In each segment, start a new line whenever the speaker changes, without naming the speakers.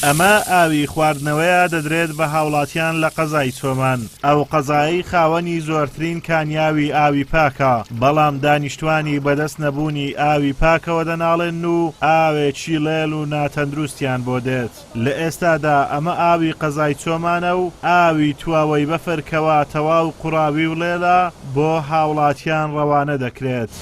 ئەمە ئاوی خواردنەوەیە دەدرێت بە هاوڵاتیان لە قەزای چۆمان. ئەو قەزایی خاوەنی زۆرترین کانیاوی ئاوی پاکە، بەڵام دانیشتوانی بەدەست نەبوونی ئاوی پاکەوە دەناڵێن و ئاوێکی لێل و ناتەندروستیان بۆ دێت. لە ئێستادا ئەمە ئاوی قەزای چۆمانە و ئاوی تواوەی بەفرکەوە تەواو قوڕاوی و لێلە بۆ هاوڵاتیان ڕەوانە دەکرێت.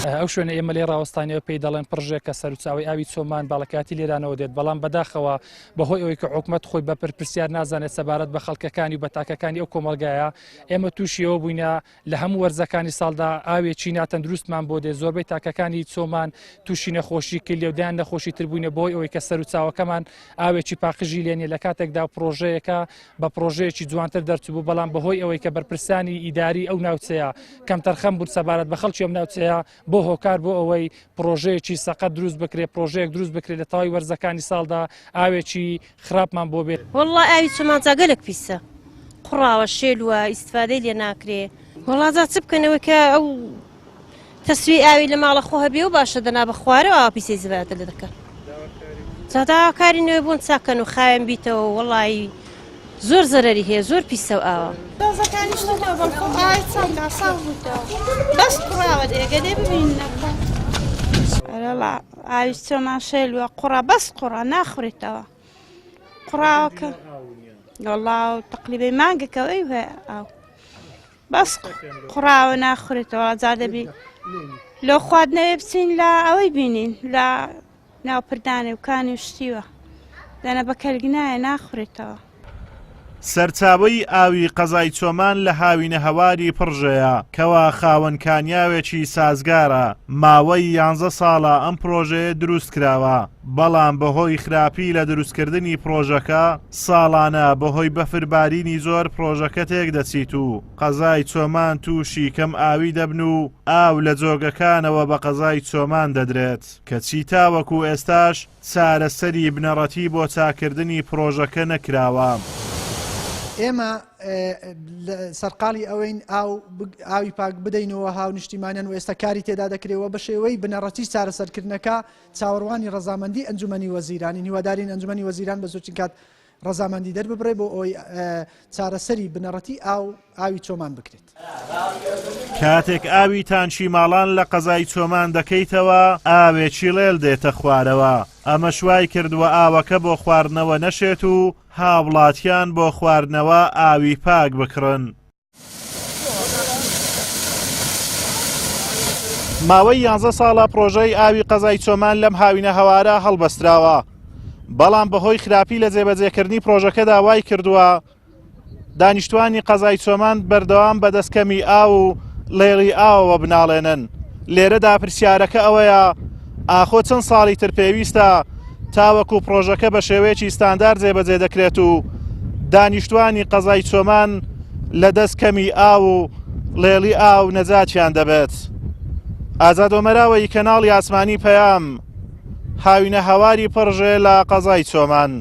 ئەو شوێنە ئێمە لێ ڕاوەستانیەوە پێی دەڵێن پڕژێک کە سەرچاوی ئاوی چۆمان باڵەکاتی لێرانەوە دێت، بەڵام بەداخەوە بەهۆی ئەوەی کە حکوومەت خۆی بە پرسیار نازانێت سەبارەت بە خەڵکەکانی و بە تاکەکانی ئەو کۆمەلگایە، ئێمە تووشیەوە بووینە لە هەموو وەرزەکانی ساڵدا ئاوێکی ناتەندروستمان بۆ دێت. زۆربەی تاکەکانی چۆمان تووشی نەخۆشی کرد، لێودایان نەخۆشی تر بووینە بۆی ئەوەی کە سەرچاوەکەمان ئاوێکی پاقژی لێنێ لە کاتێکدا پرۆژەیەکە بە پرۆژەیەکی جوانتر دەرچوو، بەڵام بەهۆی ئەوەی کە بەرپرسانی ئیداری ئەو ناوچەیە کەم تەرخەم بوون سەبارەت بە خەڵکی ئەم ناوچەیە بۆ هۆکار بۆ ئەوەی پرۆژەیەکی سەقەت دروست بکرێت، پرۆژەیەک دروست بکرێت لە تەواوی وەرزەکانی ساڵدا ئاوێکی خراپمان بۆ بێت.
وەڵڵا ئاوی چۆمان جاگەلێک پیسە، قوڕاوە شێلووە، ئیسفادەی لێ ناکرێ. وەڵا جا چ بکەنەوە کە ئەو تەسوی ئاوی لە ماڵە خۆ هەبێ و باشە دەنا بە خوارەوە ئاوا پیسەی زبالەتە لێ دەکەن. جا داواکاری نوێ بوون چاکەن و خاوێن بیتەوە، وەڵی زۆر زەرەری هەیە، زۆر پیسە و ئاوە.
بەس قوڕاوە دێگە دێ ببینە. ئاوی چۆمان شێلووە، قوڕا بەس قوڕا ناخورێتەوە. قوڕاوەکە وەڵڵا تەقریبەی مانگێکەوەی هەیە ئاو بەس قوڕاوە ناخورێتەوە. جا دەبی لۆ خواردنەوێ بچین لە ئەوەی بینین لە ناوپردانێ و کانی و شتیوە دەنە بە کەلگنایە ناخورێتەوە.
سەرچاوەی ئاوی قەزای چۆمان لە هاوینە هەواری پڕژەیە کەوا خاوەن کانیاوێکی سازگارە. ماوەی 11 ساڵە ئەم پرۆژەیە دروست کراوە، بەڵام بەهۆی خراپی لە دروستکردنی پرۆژەکە ساڵانە بەهۆی بەفربارینی زۆر پرۆژەکە تێک دەچیت و قەزای چۆمان تووشی کەم ئاوی دەبن و ئاو لە جۆگەکانەوە بە قەزای چۆمان دەدرێت کە چیتاوەکو ئێستاش چارەسەری بنەڕەتی بۆ چاکردنی پرۆژەکە نەکراوە.
ئێمە سەرقاڵی ئەوەین ئاوی پاک بدەینەوە هاو نیشتیمانیان و ئێستا کاری تێدا دەکرێەوە بە شێوەی بنەڕەتی چارەسەرکردنەکە چاوەڕوانی ڕەزامەندی ئەنجومەنی وەزیرانی هیوادارین ئەنجومەنی وەزیران بە زۆرچین کات ڕەزامەندی دەرببڕێ بۆ ئەوی چارەسەری بنەڕەتی ئاوی چۆمان بکرێت.
کاتێک ئاوی تانشی ماڵان لە قەزای چۆمان دەکەیتەوە ئاوێکی لێل دێتە خوارەوە. ئەمە شوای کردووە ئاوەکە بۆ خواردنەوە نەشێت و هاوڵاتیان بۆ خواردنەوە ئاوی پاک بکڕن. ماوەی 11 ساڵە پرۆژەی ئاوی قەزای چۆمان لەم هاوینە هەوارە هەڵبەستراوە، بەڵام بەهۆی خراپی لە جێبەجێکردنی پرۆژەکەدا وای کردووە دانیشتوانی قەزای چۆمان بەردەوام بە دەستکەمی ئاو و لێڵی ئاوەوە بناڵێنن. لێرەدا پرسیارەکە ئەوەیە ئاخۆ چەند ساڵی تر پێویستە تاوەکو پرۆژەکە بە شێوەیەکی ستاندار جێبەجێ دەکرێت و دانیشتوانی قەزای چۆمان لە دەستکەمی ئاو و لێڵی ئاو نەجاتیان دەبێت. ئازاد ئۆمەراوەی کەناڵی ئاسمانی پەیام، هاوینە هەواری پڕژێ لە قەزای چۆمان.